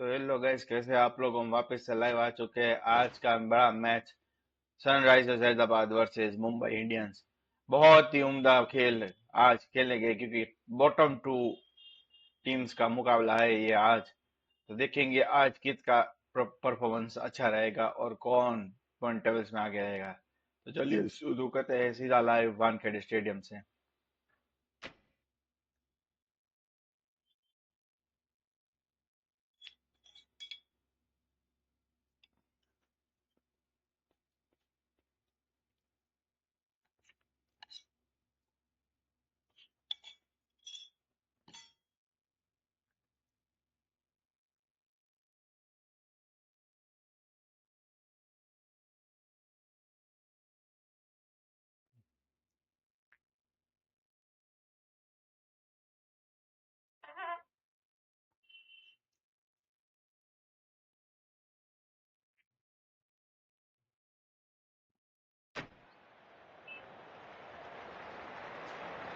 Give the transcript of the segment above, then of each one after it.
तो hello guys, कैसे आप लोग? हम वापस से लाइव आ चुके हैं। आज का बड़ा match Sunrisers Hyderabad versus Mumbai Indians. बहुत ही उम्दा खेल आज खेले गए, क्योंकि बॉटम टू टीम्स का मुकाबला है ये आज। तो देखेंगे आज किसका परफॉर्मेंस अच्छा रहेगा और कौन पॉइंट टेबल्स में आगे रहेगा। तो चलिए शुरू करते हैं सीधा लाइव वानखेड़े स्टेडियम से।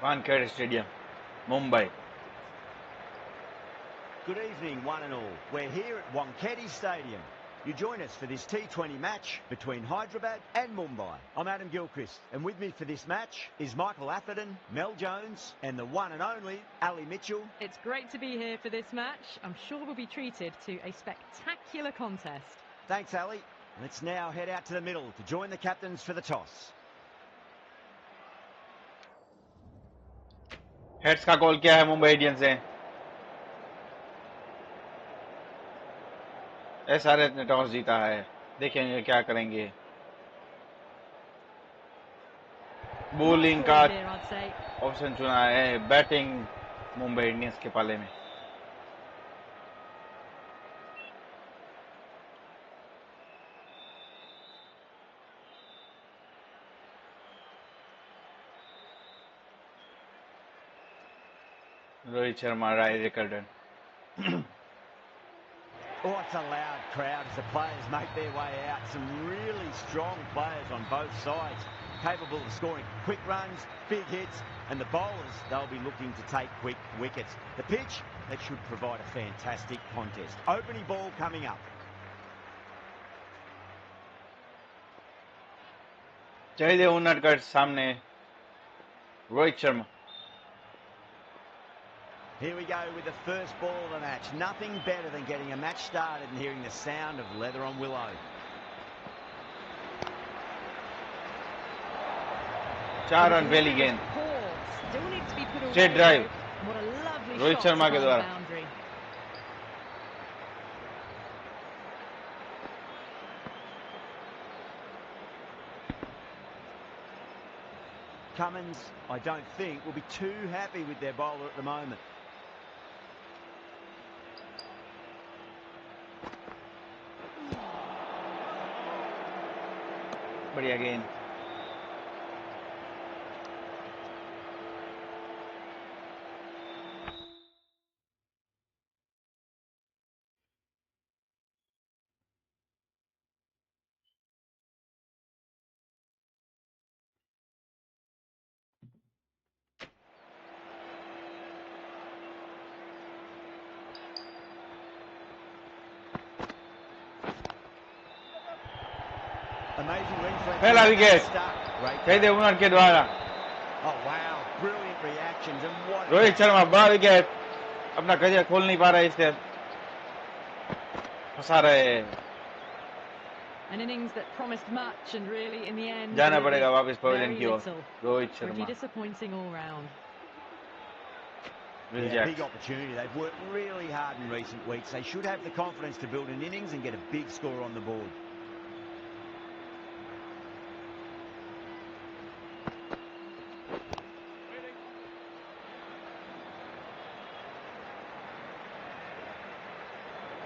Wankhede stadium, Mumbai. Good evening, one and all. We're here at Wankhede Stadium. You join us for this T20 match between Hyderabad and Mumbai. I'm Adam Gilchrist, and with me for this match is Michael Atherton, Mel Jones, and the one and only Ali Mitchell. It's great to be here for this match. I'm sure we'll be treated to a spectacular contest. Thanks, Ali. Let's now head out to the middle to join the captains for the toss. Heads का call किया है Mumbai Indians ने। SRH ने toss जीता है, देखेंगे क्या करेंगे। बॉलिंग का ऑप्शन चुना है, बैटिंग मुंबई इंडियंस के पाले में। रोहित शर्मा, राय रिकर्डन। Oh, it's a loud crowd as the players make their way out. Some really strong players on both sides, capable of scoring quick runs, big hits, and the bowlers, they'll be looking to take quick wickets. The pitch, that should provide a fantastic contest. Opening ball coming up. चाहिए उन्नतगढ़ सामने Rohit Sharma. Here we go with the first ball of the match. Nothing better than getting a match started and hearing the sound of leather on willow. चार run पहली गेंद, straight drive Rohit Sharma के द्वारा। Cummins, I don't think, will be too happy with their bowler at the moment. बढ़िया गेंद। पहला wicket कहते उनर के द्वारा। रोहित शर्मा बड़ा विकेट, अपना करियर खोल नहीं पा रहा है, इससे फंसा रहे। An innings that promised much and really in the end जाना पड़ेगा वापस पवेलियन की ओर। Rohit Pretty Sharma disappointing all round. Big opportunity. They've worked really hard in recent weeks. They should have the confidence to build an innings and get a big score on the board.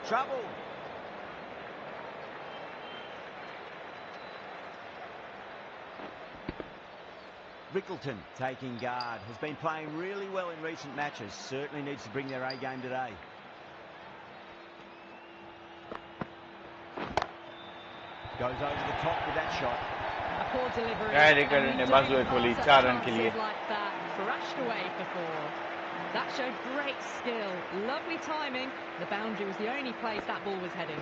Trouble. Rickleton taking guard. Has been playing really well in recent matches. Certainly needs to bring their A game today. Goes over the top with that shot. A poor delivery. राय रिकर्डन ने बाजुए खोली 4 run के लिए। Like that, crashed away for 4. That showed great skill, lovely timing. The boundary was the only place that ball was heading.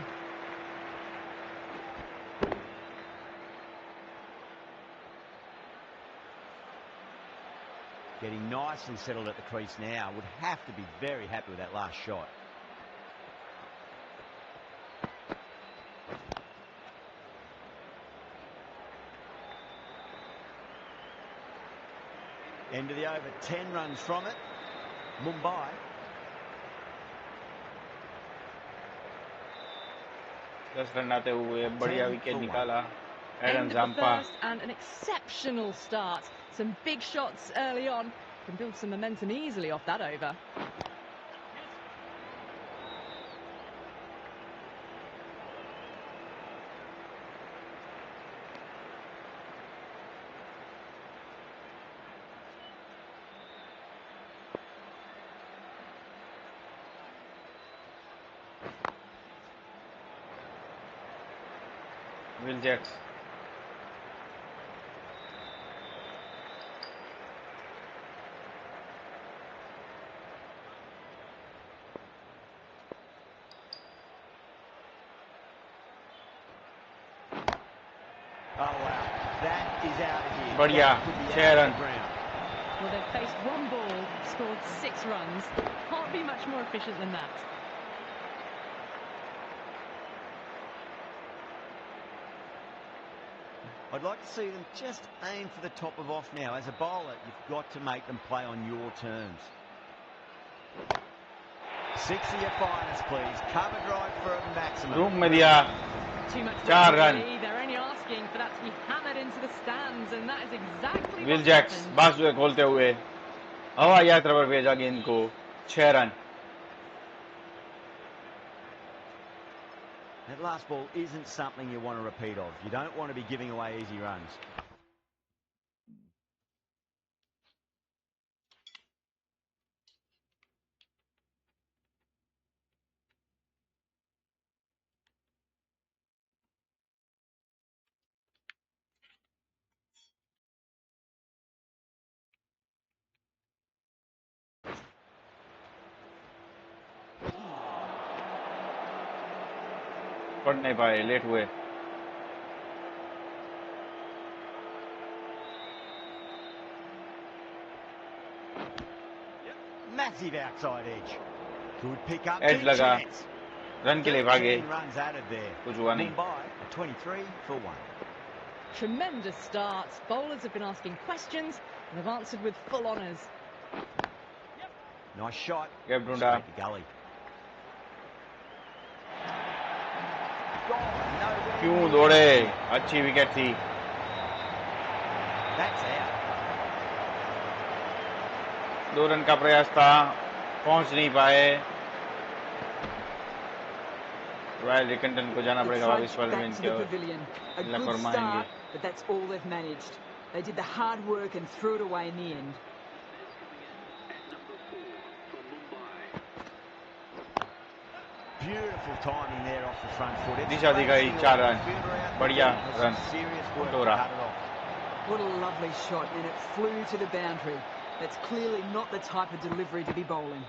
Getting nicely settled at the crease now. Would have to be very happy with that last shot. End of the over, 10 runs from it. Mumbai. दस run आते हुए बढ़िया wicket निकाला End Adam of the Zampa first and an exceptional start. Some big shots early on. Can build some momentum easily off that over. Will Jacks Oh wow, that is out of here. बढ़िया That could be 6 out of run the ground. Well, they've faced one ball, scored 6 runs. Can't be much more efficient than that. I'd like to see them just aim for the top of off now. As a bowler, you've got to make them play on your terms. 6 of your finest, please. Cover drive for a maximum. Room में दिया Too much 4 run really. They're only asking for that to be hammered into the stands, and that is exactly will what's Jacks happened. बाजुए खोलते हुए हवा यात्रा पर भेजा गेंद को 6 run That last ball isn't something you want to repeat of. You don't want to be giving away easy runs. पढ़ नहीं पाए लेट हुए Massive outside edge. Good pick up. Edge Big लगा chance. रन के लिए भागे 13 runs added there. कुछ हुआ नहीं Mumbai, a 23 for 1. Tremendous start. Bowlers have been asking questions and have answered with full honours. Nice shot. Gap ढूंढा Straight to gully. Gone. Nowhere क्यों near. दौड़े अच्छी विकेट थी That's out. 2 रन का प्रयास था पहुंच नहीं पाए रॉयल रिकंटन को जाना The पड़ेगा trudge वापस पार्लियामेंट back to की the ओर pavilion. A Tilak good Varma आएंगे start, but that's all they've managed. They did the hard work and threw it away in the end. Beautiful timing there off the front foot. It's दिशा दी गई racing 4 along run the fielder out there. बढ़िया There's run some serious work to डोरा cut it off. What a lovely shot, and it flew to the boundary. That's clearly not the type of delivery to be bowling.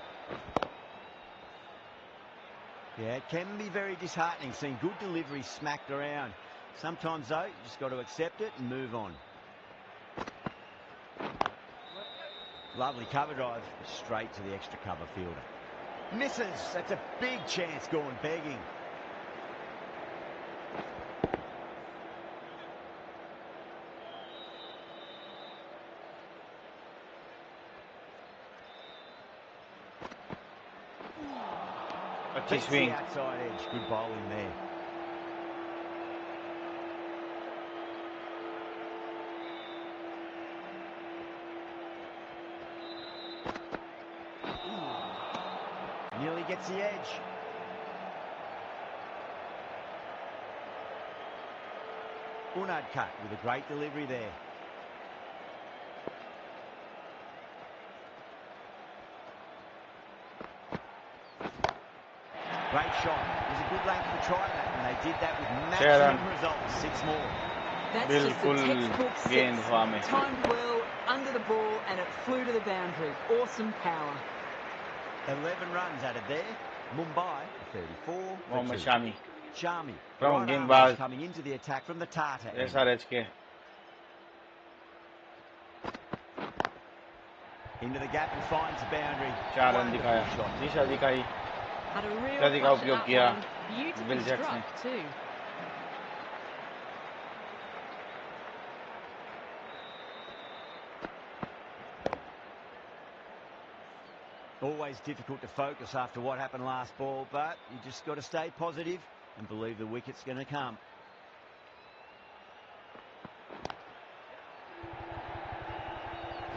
Yeah, it can be very disheartening seeing good delivery smacked around. Sometimes, though, you just got to accept it and move on. Lovely cover drive, straight to the extra cover fielder. Misses. That's a big chance going begging. अच्छी Beats the swing outside edge. Good bowling there. Nearly gets the edge. Wankhede with a great delivery there. Great shot. It was a good length to try that, and they did that with maximum results. 6 more. That's just a बिल्कुल textbook गेंद six. हवा में Timed well, under the ball, and it flew to the boundary. Awesome power. 11 runs added there. Mumbai 34 for Mohammed 2. Shami Shami, प्रमुख right arm गेंदबाज coming into the attack from the Tata end. SRH के Into the gap and finds the boundary. 4 run Wonderful दिखाया, shot. दिशा दिखाई, Had a real गति का flash उपयोग at that किया one. Beautifully Will Jacks ने। struck too. Always difficult to focus after what happened last ball, but you just got to stay positive and believe the wicket's going to come.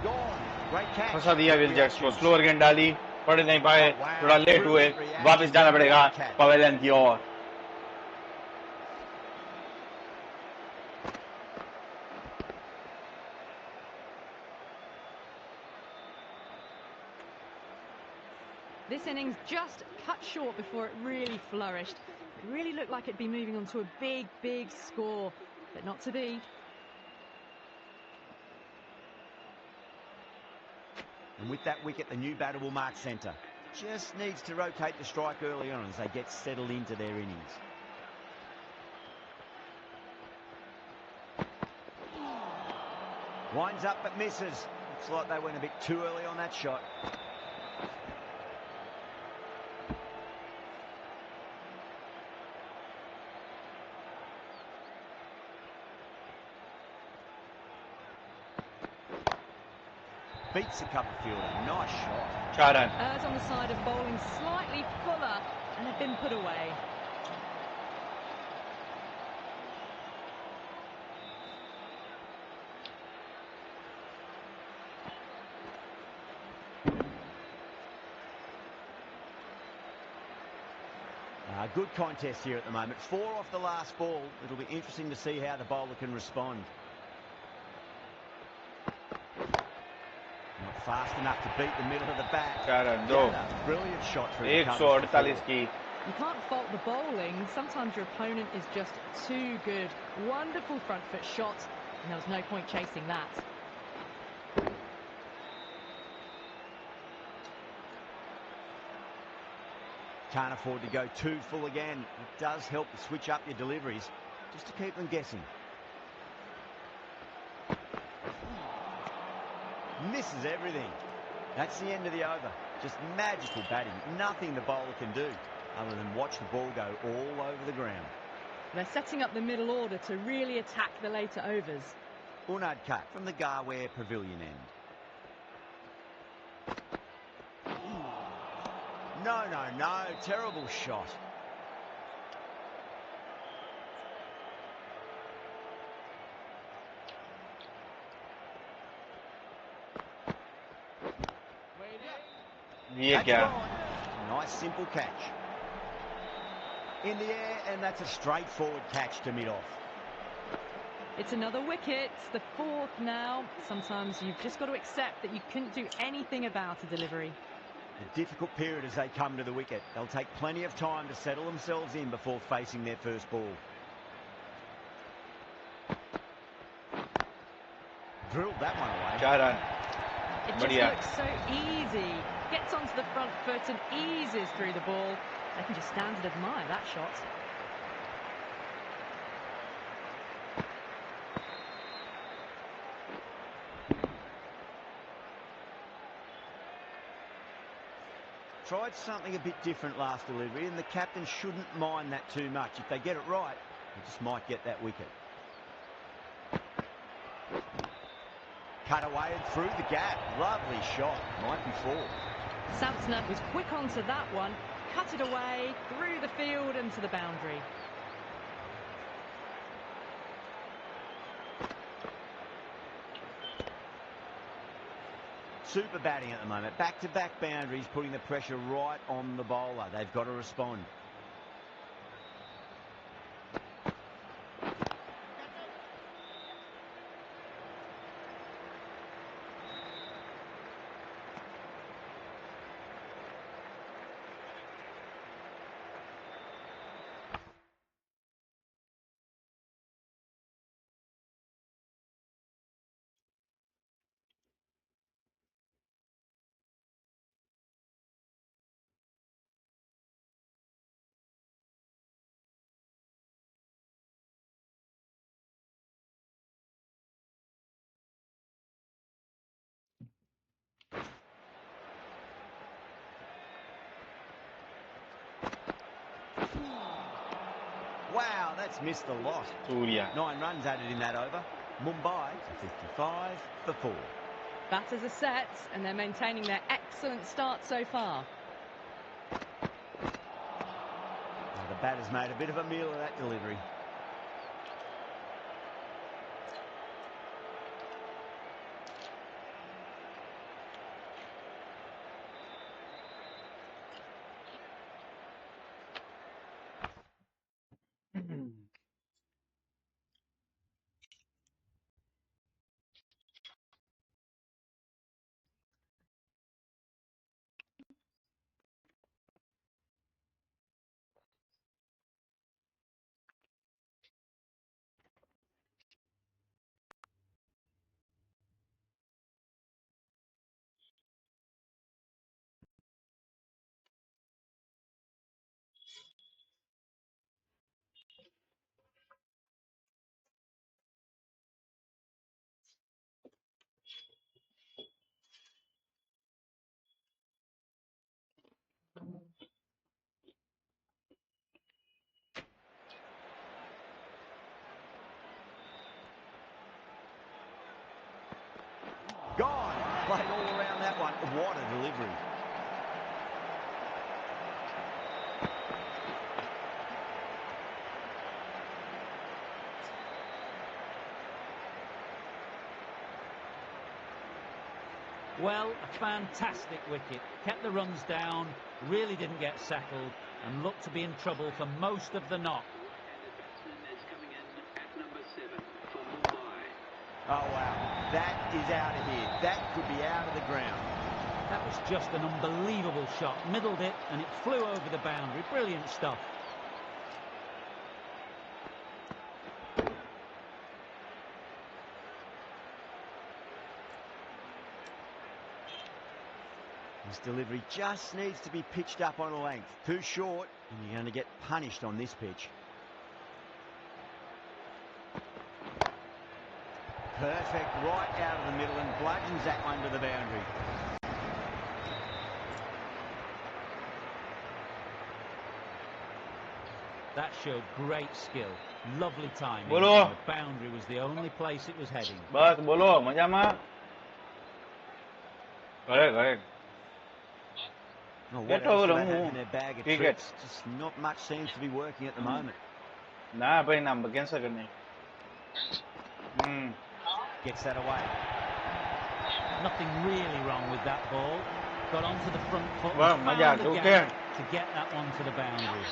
Gone. Great catch. फंसा दिया Will Jacks को, Reactions. Slower गेंद डाली, पड़ नहीं पाए, Oh, wow. थोड़ा late हुए, Brilliant reaction. वापस जाना पड़ेगा Great catch. पवेलियन की ओर। This innings just cut short before it really flourished. It really looked like it'd be moving on to a big, big score, but not to be. And with that wicket, the new batter will mark centre. Just needs to rotate the strike early on as they get settled into their innings. Winds up but misses. Looks like they went a bit too early on that shot. Beats the cover fielder. Nice shot. 4 run. Errs on the side of bowling slightly fuller and have been put away. Good contest here at the moment. 4 off the last ball. It'll be interesting to see how the bowler can respond. Not fast enough to beat the middle of the bat. 4 run, 2 Brilliant shot through the covers. 148 की। You can't fault the bowling. Sometimes your opponent is just too good. Wonderful front foot shot, and there was no point chasing that. Can't afford to go too full again. It does help to switch up your deliveries just to keep them guessing. Misses everything. That's the end of the over. Just magical batting. Nothing the bowler can do other than watch the ball go all over the ground. They're setting up the middle order to really attack the later overs. Unad cut from the Garware Pavilion end. No, no, no. Terrible shot. ये That's क्या? gone. Nice simple catch. In the air, and that's a straightforward catch to mid-off. It's another wicket, the 4th now. Sometimes you've just got to accept that you couldn't do anything about a delivery. A difficult period as they come to the wicket. They'll take plenty of time to settle themselves in before facing their first ball. Drilled that one away. 4 run. It just बढ़िया। looks so easy. Gets onto the front foot and eases through the ball. They can just stand and admire that shot. Tried something a bit different last delivery, and the captain shouldn't mind that too much. If they get it right, they just might get that wicket. Cut away and through the gap. Lovely shot. Might be 4. Samsonov was quick onto that one, cut it away, through the field and to the boundary. Super batting at the moment. Back-to-back boundaries, putting the pressure right on the bowler. They've got to respond. Wow, that's missed a lot. Surya. 9 runs added in that over. Mumbai to 55 for 4. Batters are set and they're maintaining their excellent start so far. Well, the batter's made a bit of a meal of that delivery. Gone. Played all around that one. What a delivery. Well, a fantastic wicket. Kept the runs down, really didn't get settled, and looked to be in trouble for most of the knock. Oh, wow. That is out of here. That could be out of the ground. That was just an unbelievable shot. Middled it, and it flew over the boundary. Brilliant stuff. This delivery just needs to be pitched up on a length. Too short, and you're going to get punished on this pitch. Perfect, right out of the middle, and bludgeons that one to the boundary. That showed great skill. Lovely timing. Bolo. The boundary was the only place it was heading. બસ બોલો મજામાં. Correct. Oh, what Get else over do they them. have in their bag of Cricket. tricks? Just not much seems to be working at the moment. ના ભાઈ ના cancel કરી. Gets that away. Nothing really wrong with that ball. Got onto the front foot Well, and Maja, found the okay. gap to get that one to the boundary.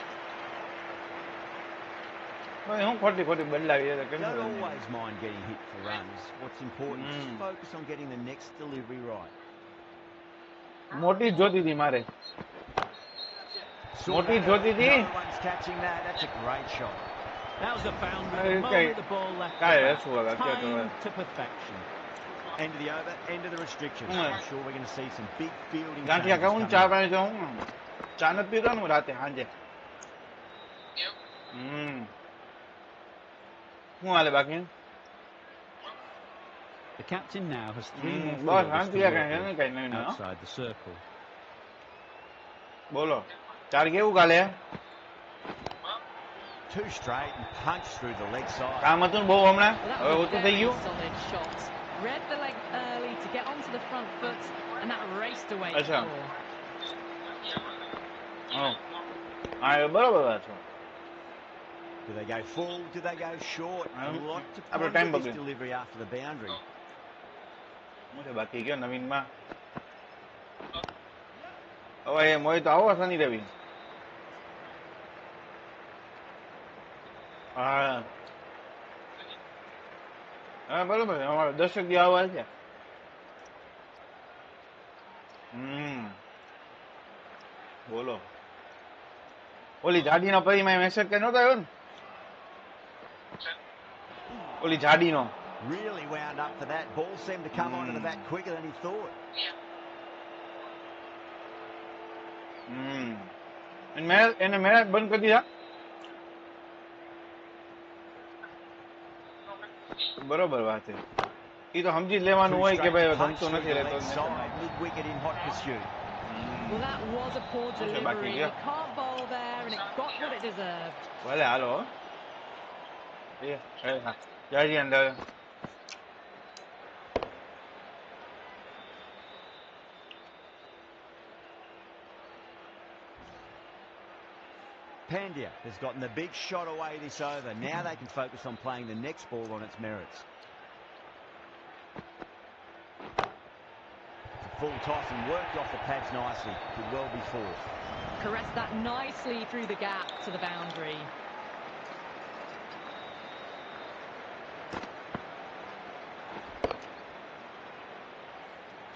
હું ખોટી બદલાવી છે કેમ Don't always mind getting hit for runs. What's important is just focus on getting the next delivery right. મોટી જ જોતી હતી મારે. Saw મોટી that જોતી early. હતી. No one's catching that. That's a great shot. That was a boundary. The Okay. moment the ball left the Guys, bat. that's what I get Timed to to perfection. End of the over, end of the restrictions. Mm. I'm sure we're going to see some big fielding gathiya changes ખાઉં coming ચા up. પાણી જાઉં ચા નથી પીતો ને હું રાતે સાંજે. શું હાલે બાકી? The captain now has 3 more bus fielders Shanti to છે work કઈ with કઈ નહીં. outside the circle. બોલો તાર કેવું કાલે? Two straight and punched through the leg side. કામ હતું ને બહુ હમણાં? Well, that હવે was a ઓછું થઈ very ગયું? solid shot. Read the leg early to get onto the front foot, and that raced away Achha. for 4. હા એ બરોબર વાત છે. Do they go full? Do they go short? A lot to આપણે ponder time this બગડ્યો. delivery after the boundary. શું છે બાકી કયો નવીનમાં? હવે એ મોહિત આવો શનિ રવિ. હા બરોબર અમારે 10 દી આવવા છે. બોલો ઓલી જાડીનો પરિમાં મેસેજ કે નતો આવ્યો ને? ઓલી જાડીનો Really wound up for that. Ball seemed to come onto the bat quicker than he thought. એને મેચ બંધ કરી દીધા. બરોબર વાત છે. એ તો સમજી જ લેવાનું Two હોય કે straight ભાઈ punch ગમતું through નથી the રહેતો. leg side, mid-wicket in hot pursuit. Well, that was a poor Okay, back delivery. here. You can't bowl there, and it got what it deserved. ભલે હાલો. ये हाँ जाइए अंदर. Pandya has gotten the big shot away this over. Now they can focus on playing the next ball on its merits. Full toss and worked off the pads nicely. Could well be four. Caressed that nicely through the gap to the boundary.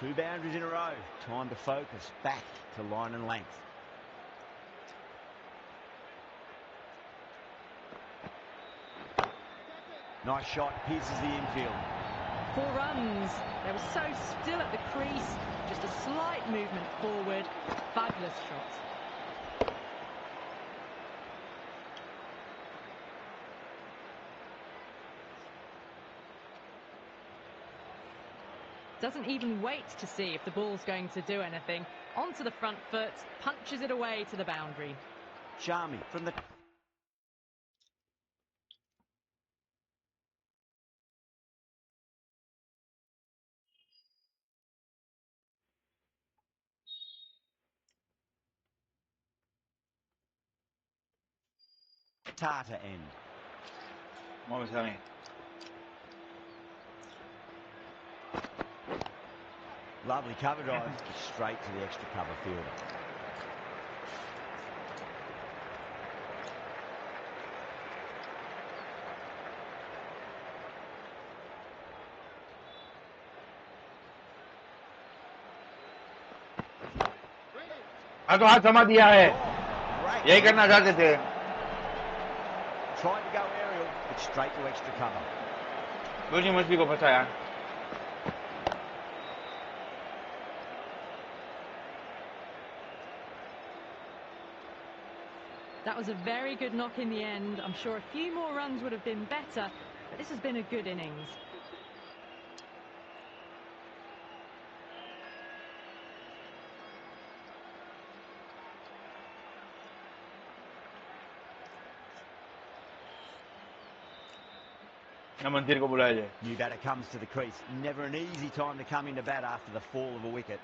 Two boundaries in a row. Time to focus. Back to line and length. Nice shot. Pierces the infield. 4 runs. They were so still at the crease. Just a slight movement forward. Fabulous shot. Doesn't even wait to see if the ball's going to do anything. Onto the front foot, punches it away to the boundary. Sharmi from the... Tata end. Vamos a ver. Lovely cover drive. Straight to the extra cover fielder. हाँ तो हाथ थमा दिया है. यही करना चाहते थे. Tried to go aerial, but straight to extra cover. दूसरी मछली को फंसाया. That was a very good knock in the end. I'm sure a few more runs would have been better, but this has been a good innings. मंदिर को बुलाया जाए. New batter comes to the crease. Never an easy time to come into bat after the fall of a wicket.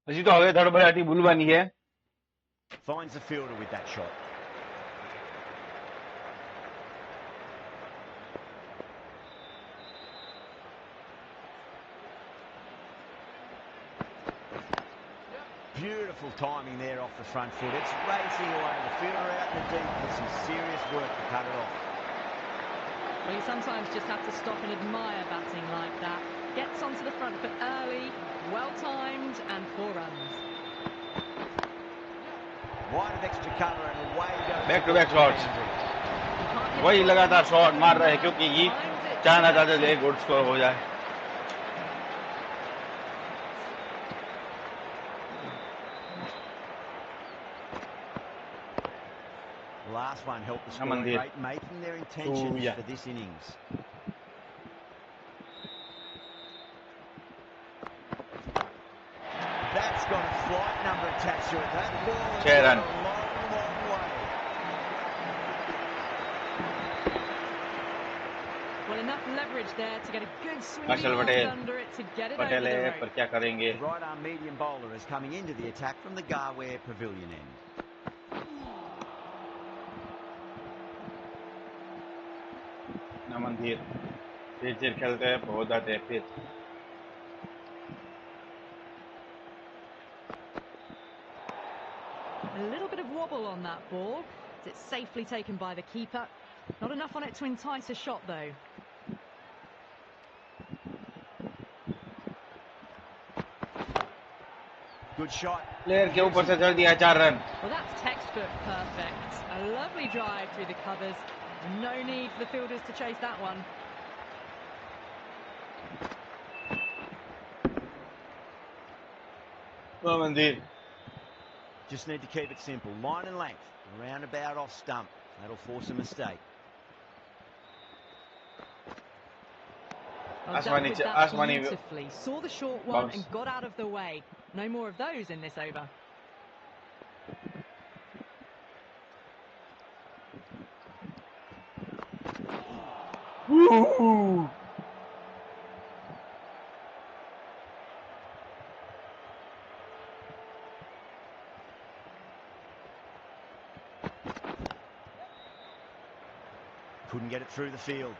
પછી તો હવે ધડબડાટી ભૂલવાની છે. Finds the fielder with that shot. Beautiful timing there off the front foot. It's racing away. The fielder out in the deep with some serious work to cut it off. Well, you sometimes just have to stop and admire batting like that. Gets onto the front foot early, Well timed and 4 runs. Wide of extra cover and away goes. Back to back shots, वही लगातार shot मार रहे हैं क्योंकि ये चाहना चाहते थे गुड स्कोर हो जाए. Last one helped the scoring rate, making their intentions for this innings. That's got a flight number attached to it. That ball has gone a long, long way. Well, enough leverage there to get a good swing under it to get it over Patel the है, rope. पर क्या करेंगे? Right arm medium bowler is coming into the attack from the Garware Pavilion end. मंदिर फिर खेलते हैं, बहुत आते हैं फिर. A little bit of wobble on that ball. It's safely taken by the keeper. Not enough on it to entice a shot though. Good shot. Player के ऊपर से चढ़ दिया 4 run. Well, that's textbook perfect. A lovely drive through the covers. No need for the fielders to chase that one. मंदिर Just need to keep it simple. Line and length. Roundabout off stump. That'll force a mistake. Well, dealt with that beautifully. Saw the short one and got out of the way. No more of those in this over. Woo! Couldn't get it through the field.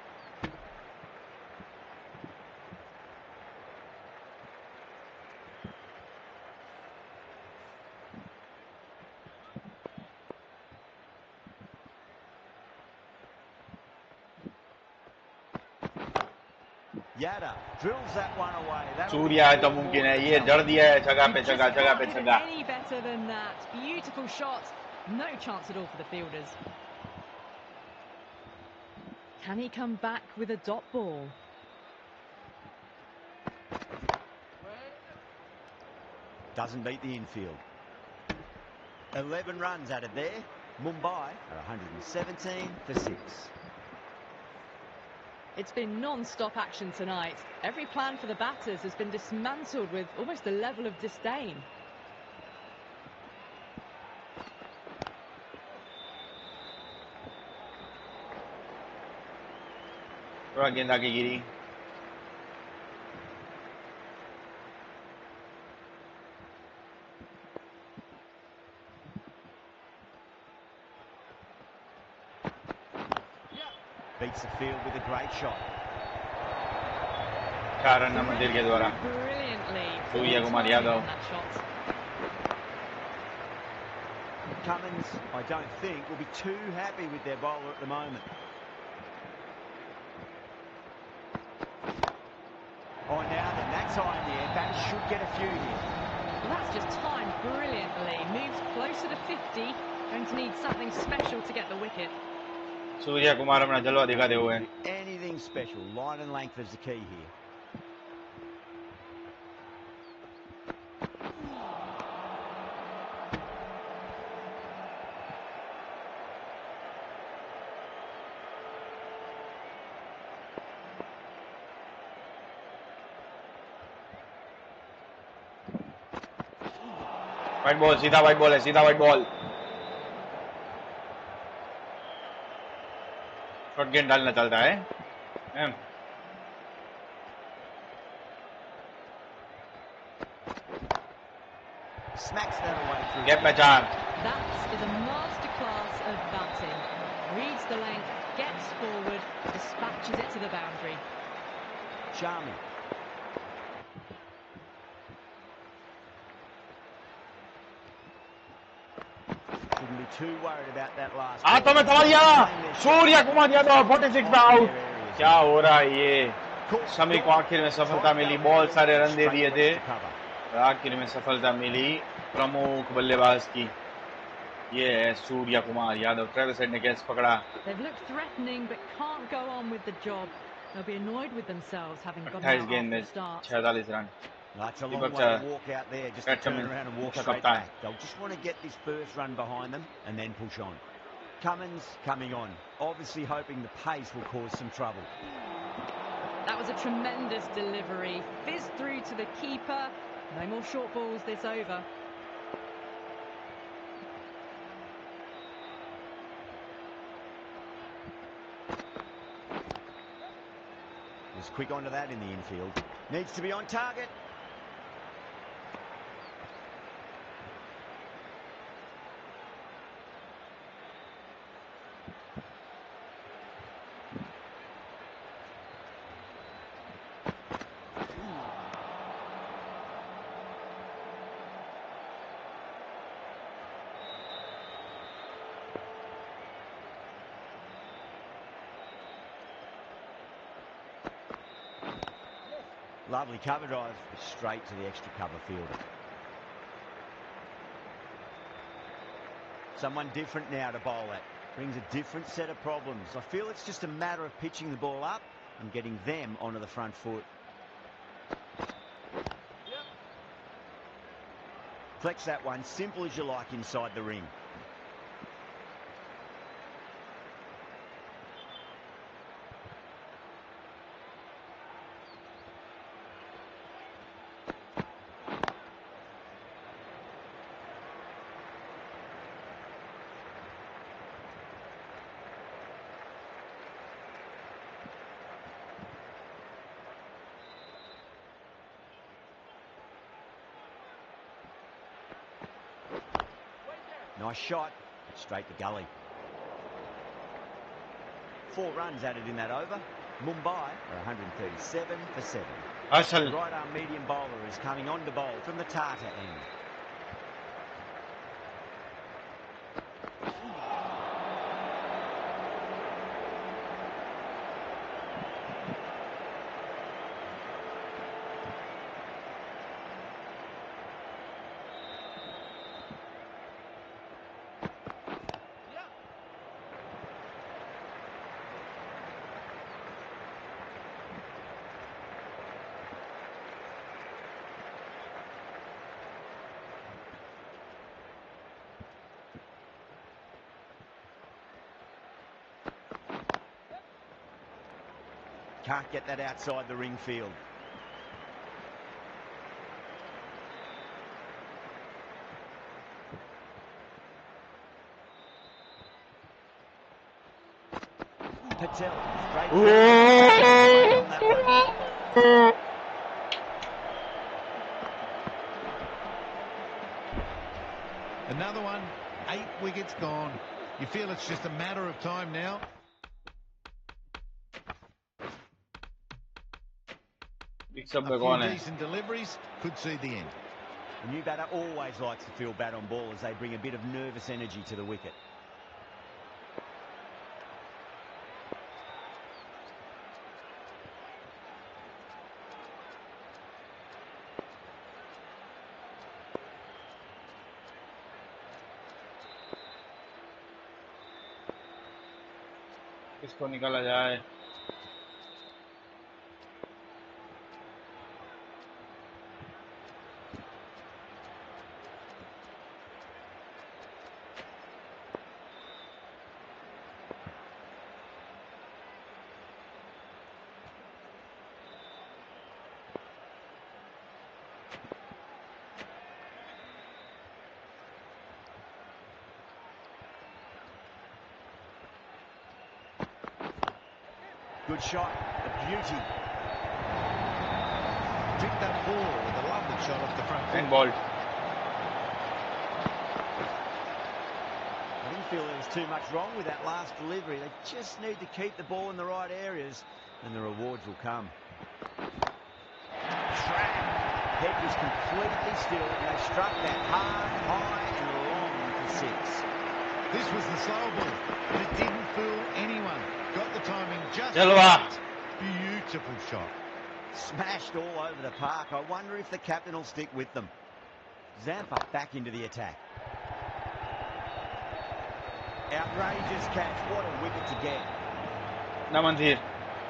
Yada drills that one away. Surya है तो मुमकिन है, ये जड़ दिया है जगह पे जगह जगह पे जगह. Any better than that? Beautiful shot. No chance at all for the fielders. Can he come back with a dot ball? Doesn't beat the infield. 11 runs added there. Mumbai are 117 for 6. It's been non-stop action tonight. Every plan for the batters has been dismantled with almost a level of disdain. थोड़ा गेंद आगे गिरी. Beats the field with a great shot. 4 run मंदिर के द्वारा. Surya Kumar Yadav. Cummins, I don't think, will be too happy with their bowler at the moment. Oh, now then, that's high in the air. Batters should get a few here. Well, that's just timed brilliantly. Moves closer to 50. Going to need something special to get the wicket. Surya Kumar अपना जलवा दिखाते हुए. Anything special. Line and length is the key here. White ball, सीधा white ball है, सीधा white ball. Short गेंद डालना चलता है. गैप में 4. That is a masterclass of batting. Reads the length, gets forward, dispatches it to the boundary. Charming. Shouldn't be too worried about that last. हाथों में थमा दिया. सूर्या कुमार यादव 46 पे आउट. क्या हो रहा है ये? शमी को आखिर में सफलता मिली. बहुत सारे रन दे दिए थे. आखिर में सफलता मिली प्रमुख बल्लेबाज की। ये है सूर्या कुमार यादव। ट्रेविस हेड ने कैच पकड़ा। They've looked threatening but can't go on with the job. They'll be annoyed with themselves having gone 28 out गेंद after में the start. 46 run. That's a long Deepak way चाह to walk out there just to captain turn में around and walk मुख्य straight कप्तान। back. They'll just want to get this first run behind them and then push on. Cummins coming on, obviously hoping the pace will cause some trouble. That was a tremendous delivery. Fizzed through to the keeper. No more short balls this over. Was quick onto that in the infield. Needs to be on target. Lovely cover drive straight to the extra cover fielder. Someone different now to bowl at. Brings a different set of problems. I feel it's just a matter of pitching the ball up and getting them onto the front foot. Flex that one, simple as you like inside the ring. Nice shot, straight to gully. 4 runs added in that over. Mumbai are 137 for 7. असल The right arm medium bowler is coming on to bowl from the Tata end. Can't get that outside the ring field. Patel straight on that one. Another one, 8 wickets gone. You feel it's just a matter of time now. सब A में few कौन है? decent deliveries could see the end. The new batter always likes to feel bat on ball as they bring a bit of nervous energy to the wicket. किसको निकाला जाए? Good shot, a beauty. Picked that ball with a lovely shot off the front and foot. Bowled. I didn't feel there was too much wrong with that last delivery. They just need to keep the ball in the right areas and the rewards will come. Track. Head was completely still and they struck that hard, high and long for 6. This was the slow ball, but it didn't fool anyone. Got the timing just चलो right. Beautiful shot. Smashed all over the park. I wonder if the captain will stick with them. Zampa back into the attack. Outrageous catch. What a wicket to get. Naman Dhir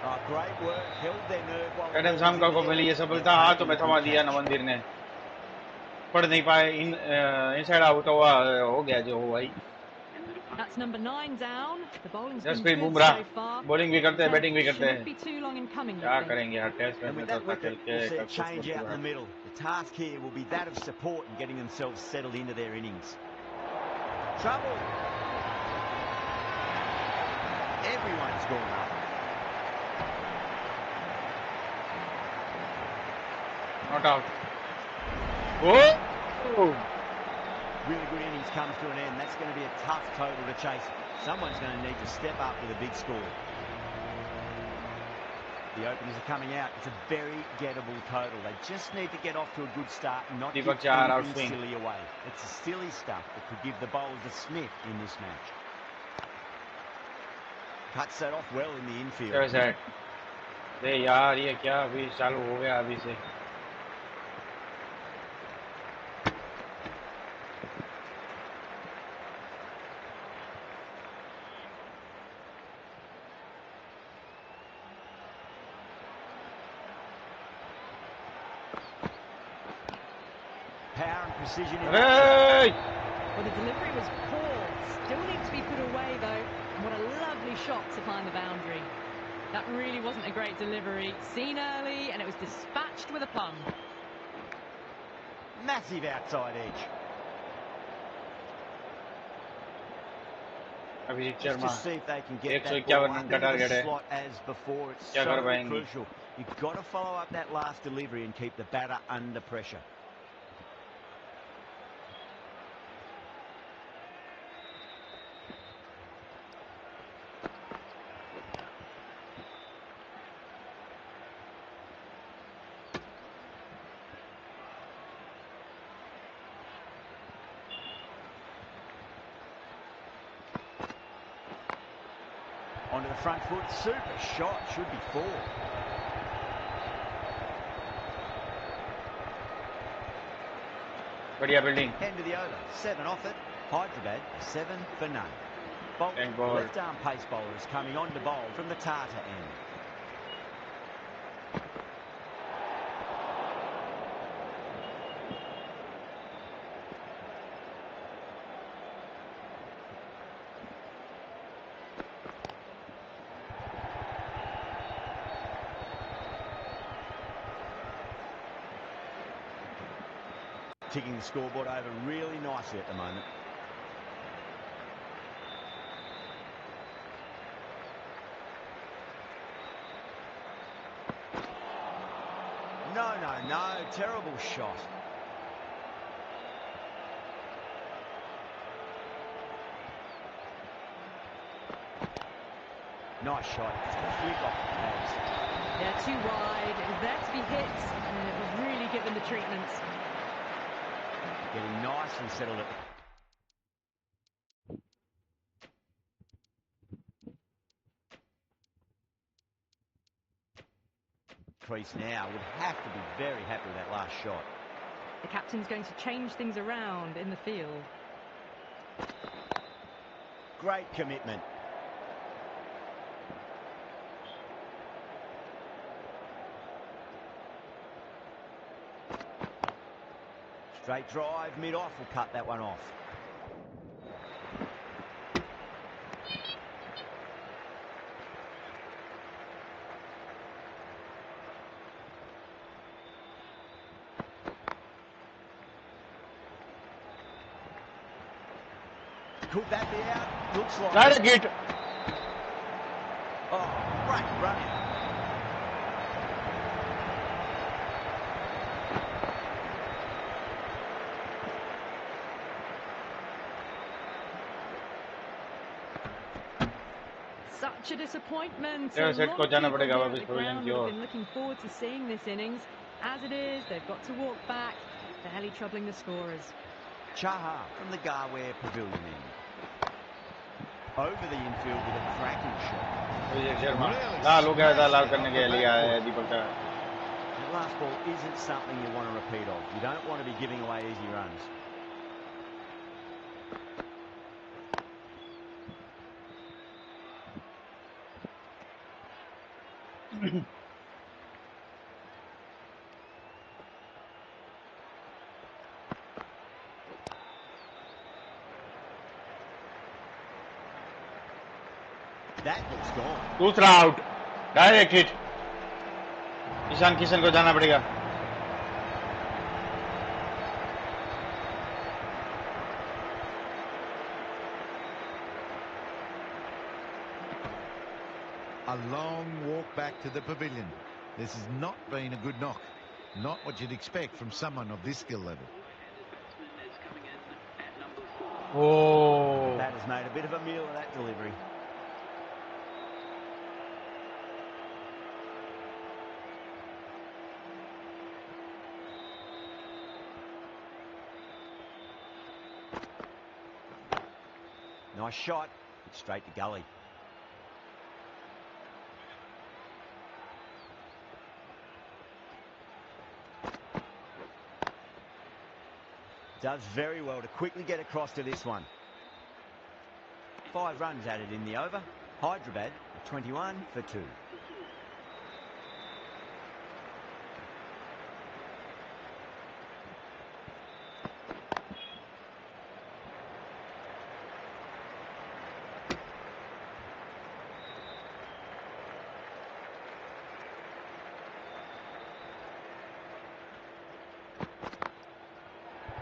Oh, great work. Held their nerve while captain सामका को मिली ये सफलता हाथों में थमा दिया नमनधीर ने पढ़ नहीं पाए इनसाइड आउट हो गया जो हुआ ही That's number 9 down. The bowling's been Jasprit good Bumrah so far. Bowling भी करते हैं बैटिंग भी करते Shouldn't हैं be too long in coming, you क्या think. करेंगे हर टेस्ट मैच And में with तो that wicket, खेल we'll see के a change out in the middle. The task here will be that of support and getting themselves settled into their innings. Trouble. Everyone's gone up. Not out oh Really good innings comes to an end. That's going to be a tough total to chase. Someone's going to need to step up with a big score. The openers are coming out. It's a very gettable total. They just need to get off to a good start and not give anything silly away. It's the silly stuff that could give the bowlers a sniff in this match. Cuts that off well in the infield. अरे यार ये क्या अभी चालू हो गया अभी से Power and precision in Hey! Well, the delivery was poor. Still needs to be put away, though. And what a lovely shot to find the boundary. That really wasn't a great delivery. Seen early, and it was dispatched with a plum. Massive outside edge. Abhishek Let's Sharma just see if they can get that 151 ball run up का into target the है slot as before. It's क्या कर so पाएंगे crucial. You've got to follow up that last delivery and keep the batter under pressure. Onto the front foot, super shot, should be 4. बढ़िया building End of the over, 7 off it. Hyderabad, 7 for none. Bolt, Thank ball. left arm pace bowler is coming on to bowl from the Tata end. Ticking the scoreboard over really nicely at the moment. No, terrible shot. Nice shot, just a flick off the pads. Yeah, too wide. It was there to be hit, and it was really given the treatment. Getting nice and settled at the crease now. Would have to be very happy with that last shot. The captain's going to change things around in the field. Great commitment. Straight drive, mid-off will cut that one off. Could that be out? Looks like Not a gate. Oh, great running. Such a disappointment. Yeah, A set lot को of जाना people पड़ेगा here वापस at the pavilion ground की would have ओर. been looking forward to seeing this innings. As it is, they've got to walk back, barely troubling the scorers. Chaha from the Garware Pavilion end. Over the infield with a cracking shot. Abhishek Sharma लाल हो गया था लाल करने के लिए आया है दीपक का That last ball isn't something you want to repeat of. You don't want to be giving away easy runs. That looks gone. दूसरा out, direct hit. Ishan Kishan को जाना पड़ेगा. A long walk back to the pavilion. This has not been a good knock. Not what you'd expect from someone of this skill level. Oh. That has made a bit of a meal of that delivery. Nice shot, but straight to gully. Does very well to quickly get across to this one. 5 runs added in the over. Hyderabad 21 for 2.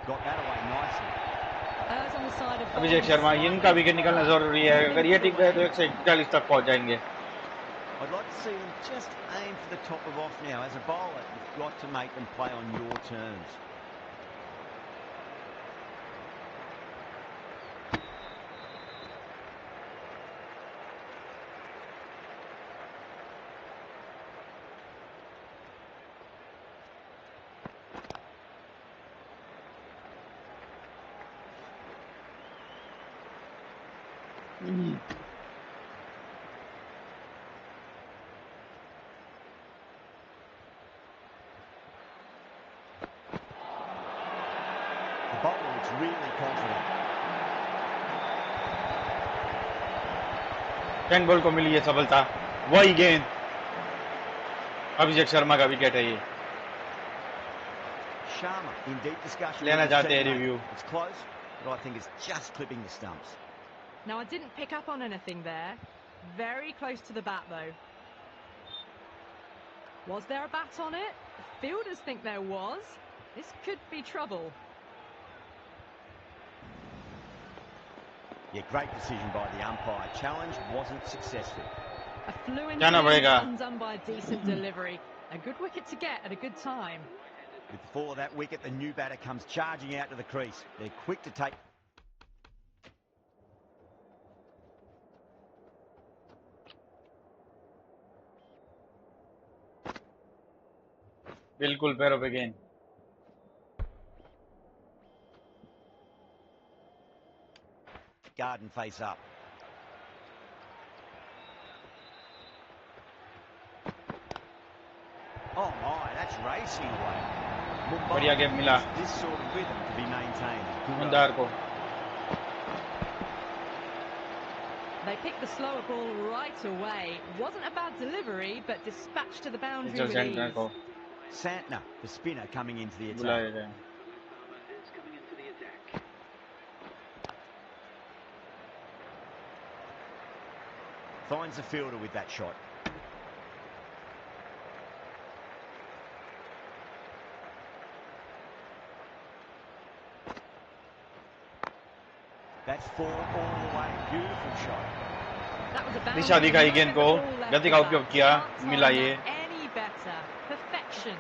Got that away nicely. Errs on the side of Abhishek Sharma, इनका wicket निकलना जरूरी है. अगर ये टिक गए तो 141 तक पहुंच जाएंगे. I'd like to see them just aim for the top of off now. As a bowler, you've got to make them play on your terms. The bowler looks really confident. 10 ball को मिली है सफलता. वही गेंद. अभिषेक शर्मा का wicket है ये. Sharma in deep discussion. लेना with his चाहते हैं teammate. Review. It's close, but I think it's just clipping the stumps. Now, I didn't pick up on anything there. Very close to the bat, though. Was there a bat on it? The fielders think there was. This could be trouble. Yeah, great decision by the umpire. Challenge wasn't successful. A fluent जाना पड़ेगा. undone by a decent delivery. A good wicket to get at a good time. With the fall of that wicket, the new batter comes charging out to the crease. They're quick to take. बिल्कुल पैरों पे गेंद. Garden face up. Oh my, that's racing away. Mumbai बढ़िया game मिला needs this sort of rhythm to be maintained. Good मुंदार को. They picked the slower ball right away. Wasn't a bad delivery, but dispatched to the boundary Mitchell with centre ease. को Santner, the spinner, coming into the attack. बुलाया गया. Finds the fielder with that shot. That's 4 all the way. Beautiful shot. That was a boundary. दिशा दिखाई गेंद को. Ball left गति with का that. उपयोग किया. Can't मिला time ये. that any better. Perfection.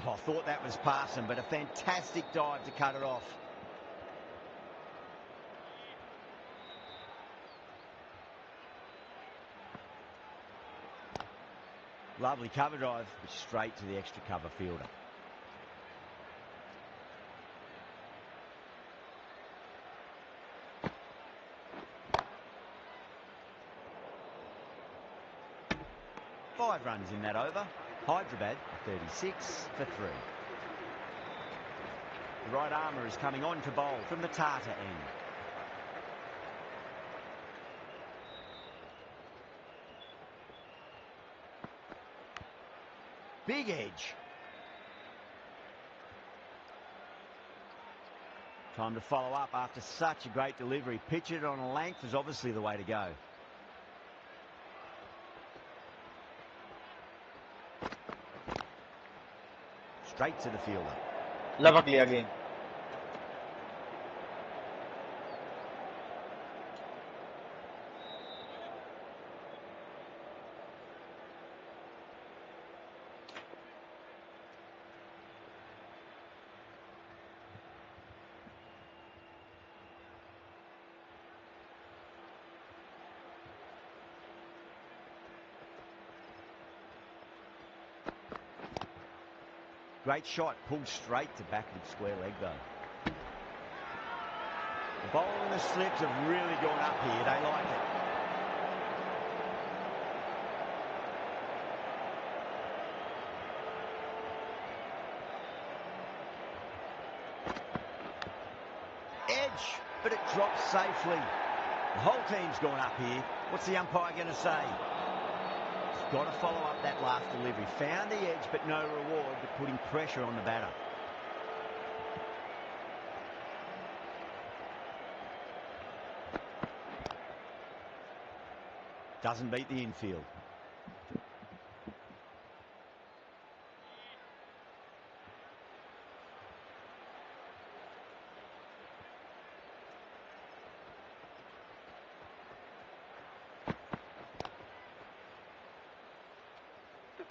Oh, I thought that was passing, but a fantastic dive to cut it off. Lovely cover drive, but straight to the extra cover fielder. Five runs in that over. Hyderabad 36 for 3. The right armour is coming on to bowl from the Tata end. Big edge. Time to follow up after such a great delivery. Pitch it on a length is obviously the way to go. Straight to the fielder. लपक लिया गेंद. Great shot, pulled straight to backward square leg though. The bowler and the slips have really gone up here. They like it. Edge, but it drops safely. The whole team's gone up here. What's the umpire going to say? Got to follow up that last delivery. Found the edge, but no reward, but putting pressure on the batter. Doesn't beat the infield.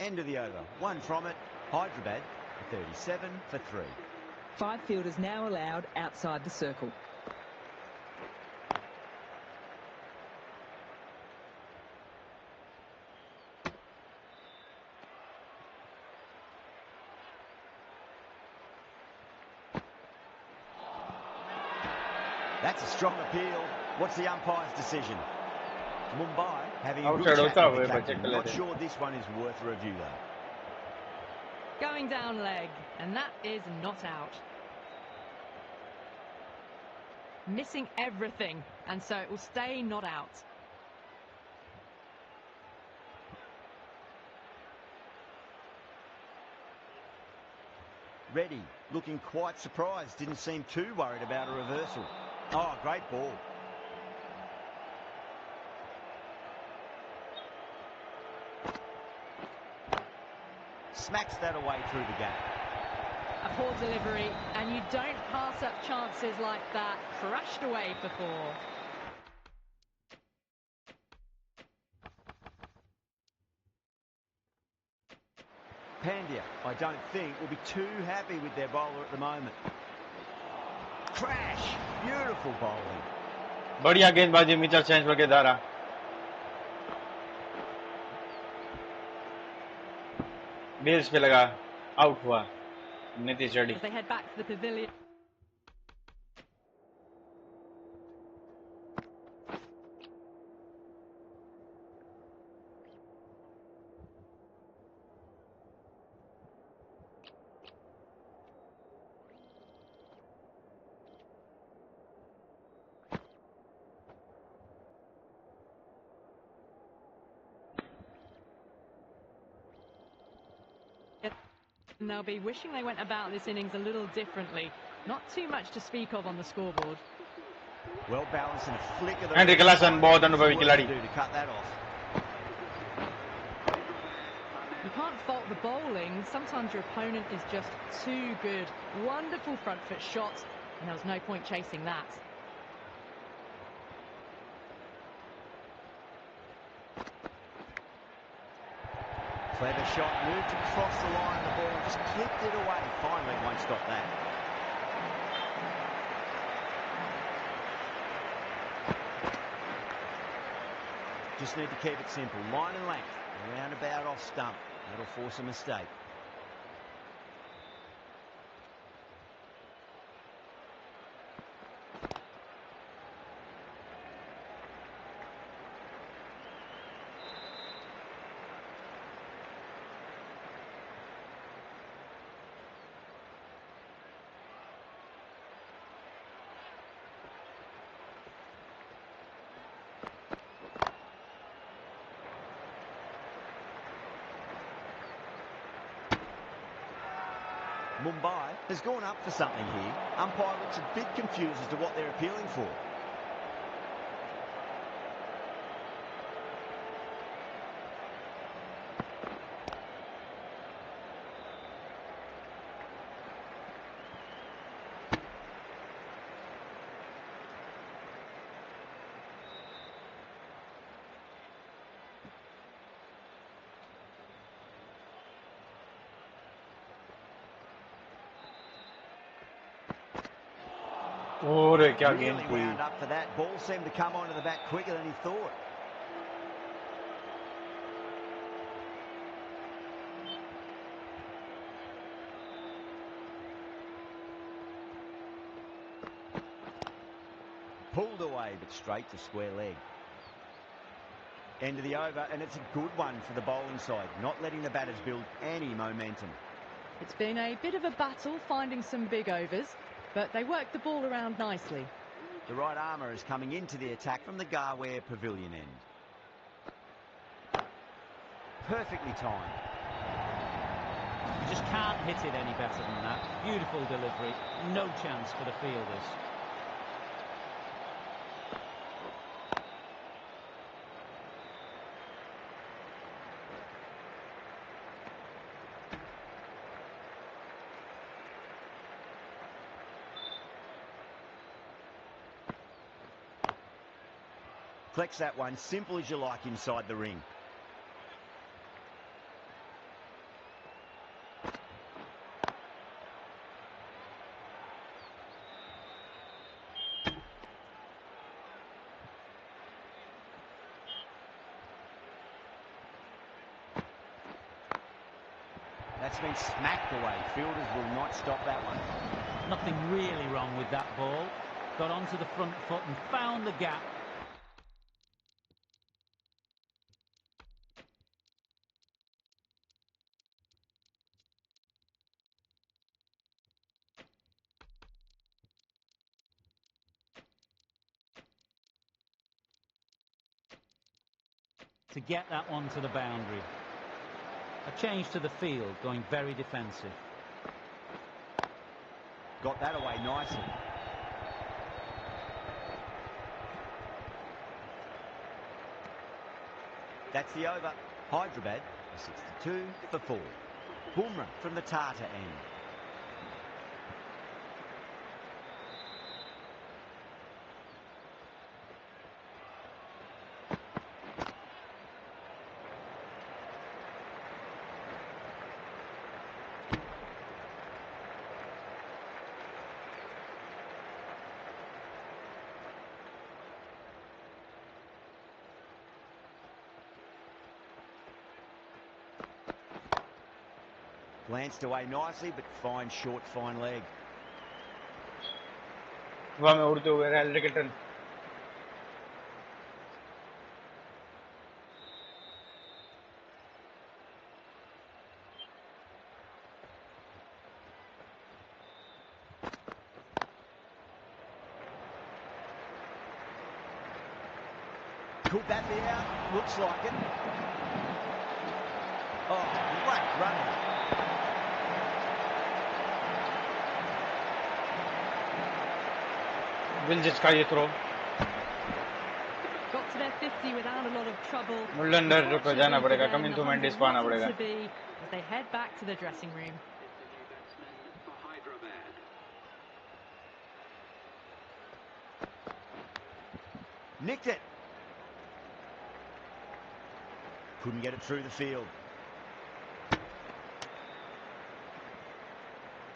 End of the over. One from it. Hyderabad 37 for 3. 5 fielders now allowed outside the circle. That's a strong appeal. What's the umpire's decision? Mumbai having a good Outside, chat with the outside, captain. Not sure this one is worth a review though. Going down leg, and that is not out. Missing everything, and so it will stay not out. Reddy looking quite surprised. Didn't seem too worried about a reversal. Oh, great ball. Smacks that away through the gap. A poor delivery, and you don't pass up chances like that. Crushed away for 4. Pandya, I don't think, will be too happy with their bowler at the moment. Crash! Beautiful bowling. बढ़िया गेंदबाजी मिचर change के द्वारा. Bells पे लगा, out हुआ. Nitish Reddy. As they head back to the pavilion. And they'll be wishing they went about this innings a little differently. Not too much to speak of on the scoreboard. Well balanced and a flick of the Henry Klassen बहुत अनुभवी खिलाड़ी. to cut that off. You can't fault the bowling. Sometimes your opponent is just too good. Wonderful front foot shot, and there was no point chasing that. Clever shot, moved across the line, the ball just clipped it away. Finally won't stop that. Just need to keep it simple. Line and length, round about off stump. That'll force a mistake. Mumbai has gone up for something here. Umpire looks a bit confused as to what they're appealing for. और क्या गेंद Really थी. wound up for that. Ball seemed to come onto the bat quicker than he thought. Pulled away, but straight to square leg. End of the over, and it's a good one for the bowling side, not letting the batters build any momentum. It's been a bit of a battle finding some big overs, but they worked the ball around nicely. The right armour is coming into the attack from the Garware Pavilion end. Perfectly timed. You just can't hit it any better than that. Beautiful delivery. No chance for the fielders. Flex that one, simple as you like inside the ring. That's been smacked away. Fielders will not stop that one. Nothing really wrong with that ball. Got onto the front foot and found the gap. To get that one to the boundary. A change to the field, going very defensive. Got that away nicely. That's the over. Hyderabad, a 62 for 4. Bumrah from the Tata end. Glanced away nicely, but fine short, fine leg. हवा में उड़ते हुए रैल रिकेटन. Could that be out? Looks like it. Oh, great running. Will जिसका ये थ्रो. Got to their 50 without a lot of trouble. मुल्लंडर को जाना पड़ेगा. Unfortunately for them, coming to the Mendis 100 पाना wasn't पड़ेगा. to be as they head back to the dressing room. Nicked it. Couldn't get it through the field.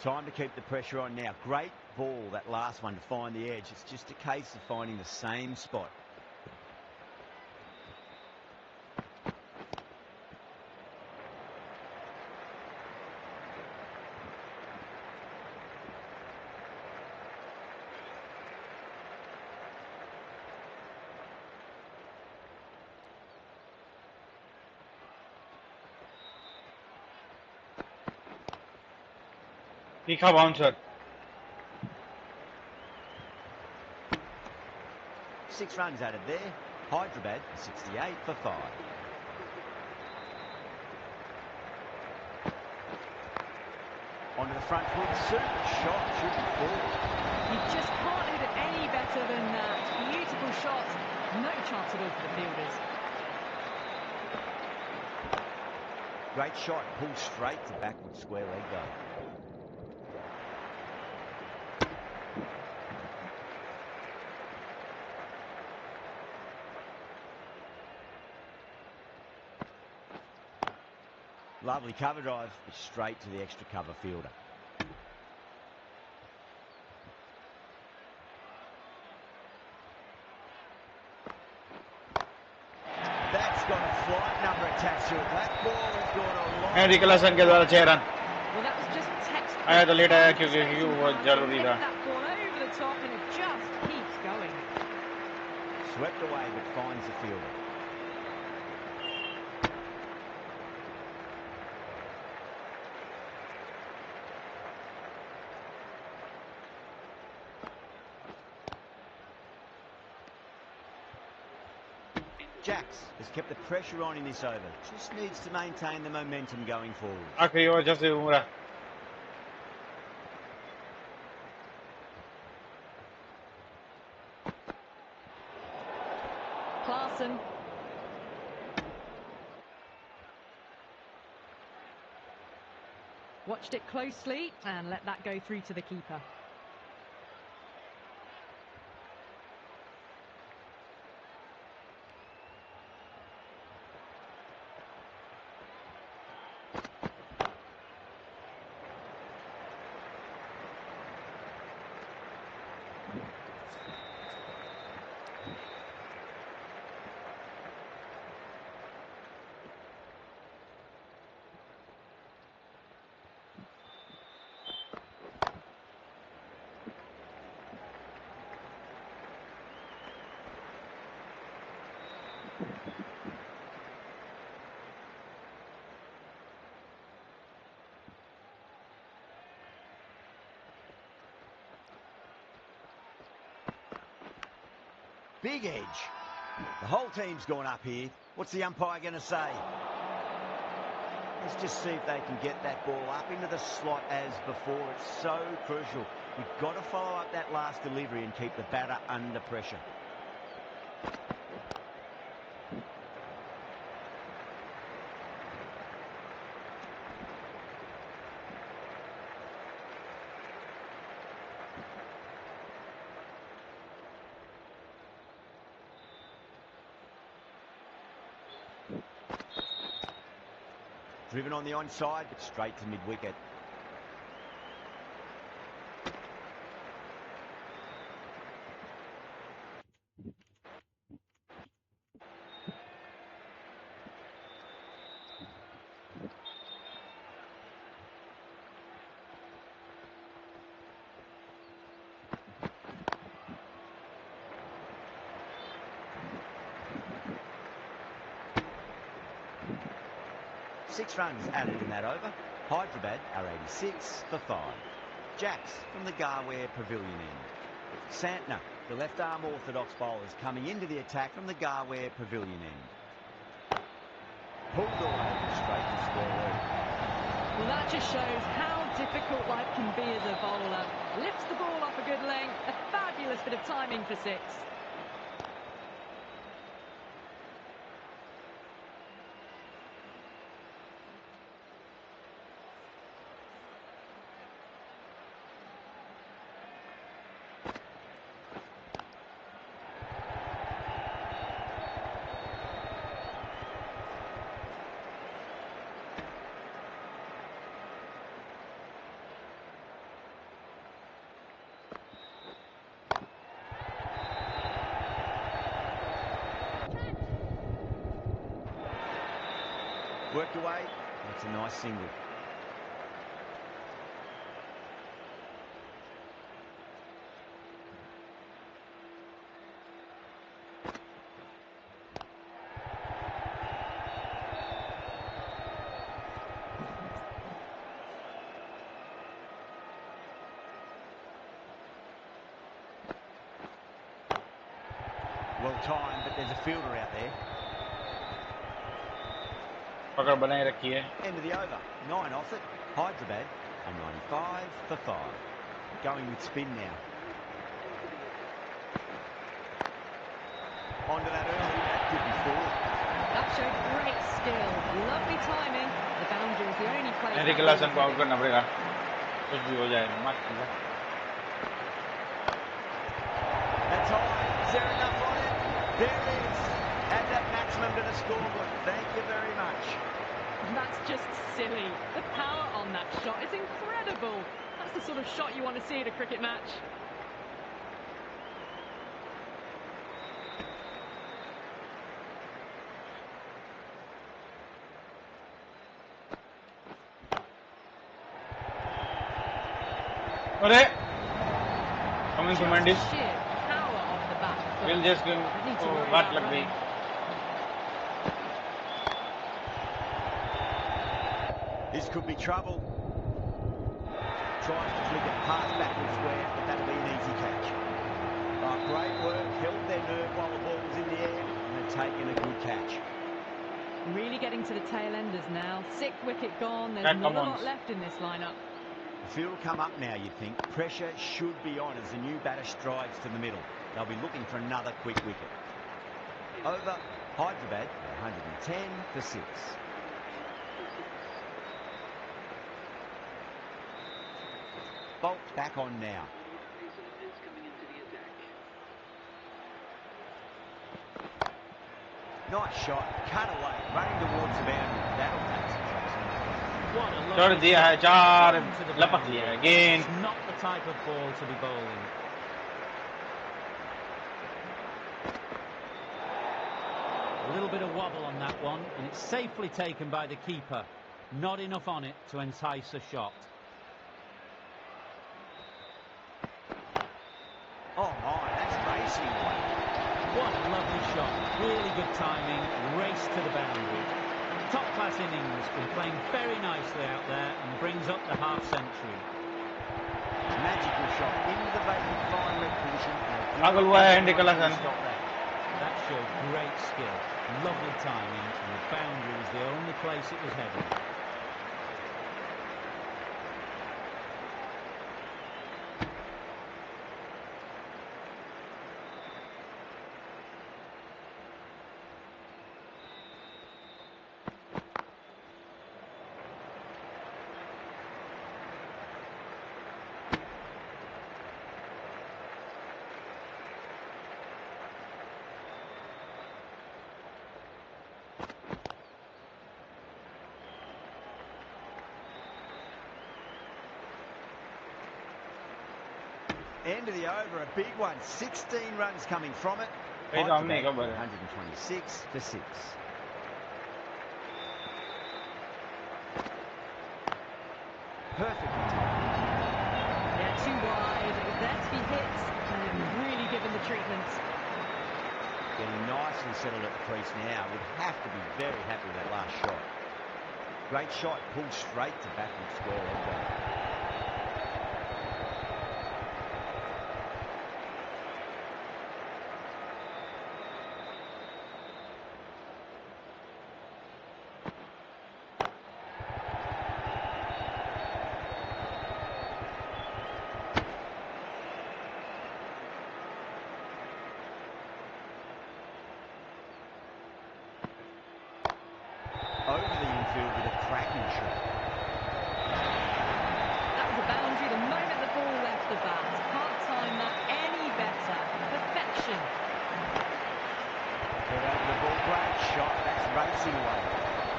Time to keep the pressure on now. Great ball, that last one, to find the edge. It's just a case of finding the same spot. तीखा bouncer. 6 runs added there. Hyderabad 68 for 5. Onto the front foot. Super shot. Should be full. You just can't hit it any better than that. Beautiful shot. No chance at all for the fielders. Great shot. Pull straight to backward square leg though. Lovely cover drive, but straight to the extra cover fielder. That's got a flight number attached to it. That ball has gone a long Henry Klaasen के द्वारा 6 run. Well, that was just textbook. आया तो late आया क्योंकि वो जरूरी था। That ball over the top and it just keeps going. Swept away, but finds the fielder. Jacks has kept the pressure on in this over. Just needs to maintain the momentum going forward. आखिरी over जैसे उमरा। Clarkson. Watched it closely and let that go through to the keeper. Big edge. The whole team's gone up here. What's the umpire going to say? Let's just see if they can get that ball up into the slot as before. It's so crucial. You've got to follow up that last delivery and keep the batter under pressure. Driven on the onside, but straight to mid-wicket. Six runs added in that over. Hyderabad are 86 for 5. Jacks from the Garware Pavilion end. Santner, the left-arm orthodox bowlers coming into the attack from the Garware Pavilion end. Pulled away straight to square leg. Well, that just shows how difficult life can be as a bowler. Lifts the ball off a good length. A fabulous bit of timing for 6. Worked away. That's a nice single. Well timed, but there's a fielder out there. पकड़ बनाए रखी है. End of the over. 9 off it. Hyderabad are 95 for 5. Going with spin now. Onto that early. That could be 4. That showed great skill. Lovely timing. The boundary was the only place. Enrique Larsson को out करना पड़ेगा. कुछ भी हो जाए, मत कीजिए. That's high. Is there enough on it? There is. Add that maximum to the scoreboard. Thank you very much. That's just silly. The power on that shot is incredible. That's the sort of shot you want to see at a cricket match. अरे coming to Mendy. Sheer power off the back foot. Will just give बात लग गई. This could be trouble. Tries to flick it past backward square, but that'll be an easy catch. Oh, great work. Held their nerve while the ball was in the air, and they've taken a good catch. Really getting to the tail enders now. 6th wicket gone. There's That not a comes. lot left in this lineup. The field will come up now, you'd think. Pressure should be on as the new batter strides to the middle. They'll be looking for another quick wicket. Over Hyderabad, 110 for 6. Bolt back on now. Nice shot, cut away, running towards the boundary. That'll take some chasing. What a छोड़ lovely दिया है, shot. 4 To the लपक boundary. लिया है. Again. It's not the type of ball to be bowling. A little bit of wobble on that one, and it's safely taken by the keeper. Not enough on it to entice a shot. Oh my, that's racing away. What a lovely shot. Really good timing. Race to the boundary. Top-class innings. Been playing very nicely out there and brings up the half-century. Magical shot into the vacant fine leg position. पागल हुआ है Enrique Larsson. Stop that. That showed great skill. Lovely timing, and the boundary was the only place it was heading. End of the over, a big one. 16 runs coming from it. Hey, Hyderabad, Dominic, 126 for 6. Perfectly timed. Yeah, too wide. It was there to be hit, and it was really given the treatment. Getting nicely settled at the crease now. Would have to be very happy with that last shot. Great shot, pulled straight to backward square elbow. Over the infield with a cracking shot. That was a boundary the moment the ball left the bat. Can't time that any better. Perfection. They're over the ball. Great shot. That's racing away.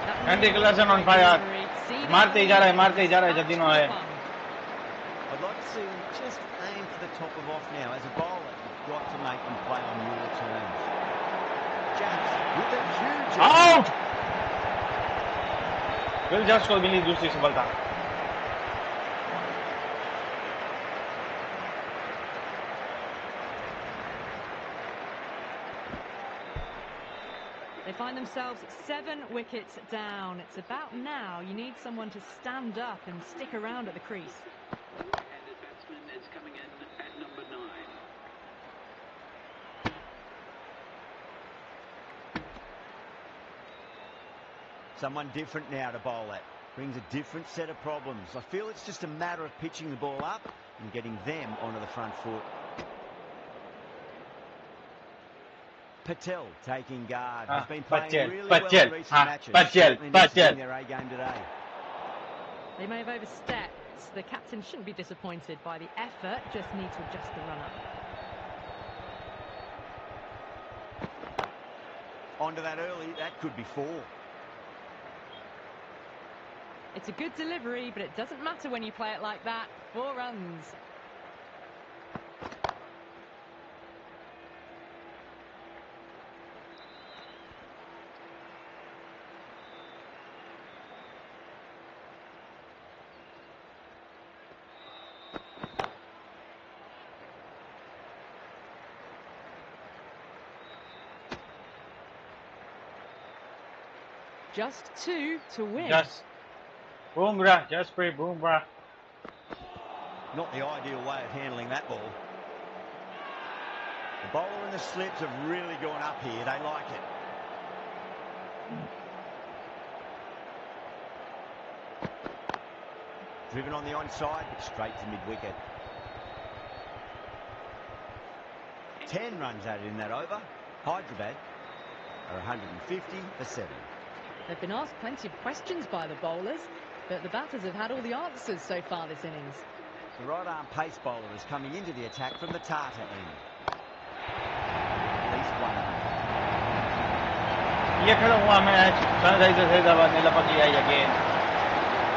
That Enrique really Larsson on great fire. delivery. See that मारते ही जा रहा है, lead? मारते ही जा रहा है. जतीनो है. I'd like to see them just aim for the top of off now. As a bowler, you've got to make them play on your terms. James with a huge... Out! Will Judge को मिली दूसरी सफलता. They find themselves 7 wickets down. It's about now. You need someone to stand up and stick around at the crease. Left-handed batsman is coming in at number 9. Someone different now to bowl at. Brings a different set of problems. I feel it's just a matter of pitching the ball up and getting them onto the front foot. Patel taking guard. He's been playing really well in recent matches. Certainly needs to bring their A game today. They may have overstepped. The captain shouldn't be disappointed by the effort, just need to adjust the run-up. Onto that early, that could be 4. It's a good delivery, but it doesn't matter when you play it like that. 4 runs. Just 2 to win. Just Bumrah, Jasprit Bumrah. Not the ideal way of handling that ball. The bowler and the slips have really gone up here. They like it. Driven on the onside, but straight to mid-wicket. 10 runs added in that over. Hyderabad are 150 for 7. They've been asked plenty of questions by the bowlers, but the batters have had all the answers so far this innings. The right-arm pace bowler is coming into the attack from the Tata end. At least 1 run. ये खत्म हुआ match. Sunrisers Hyderabad ने लपक लिया ये गेंद।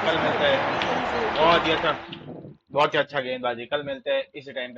कल मिलते हैं। बहुत ही अच्छा गेंदबाजी। कल मिलते हैं इसी टाइम पे।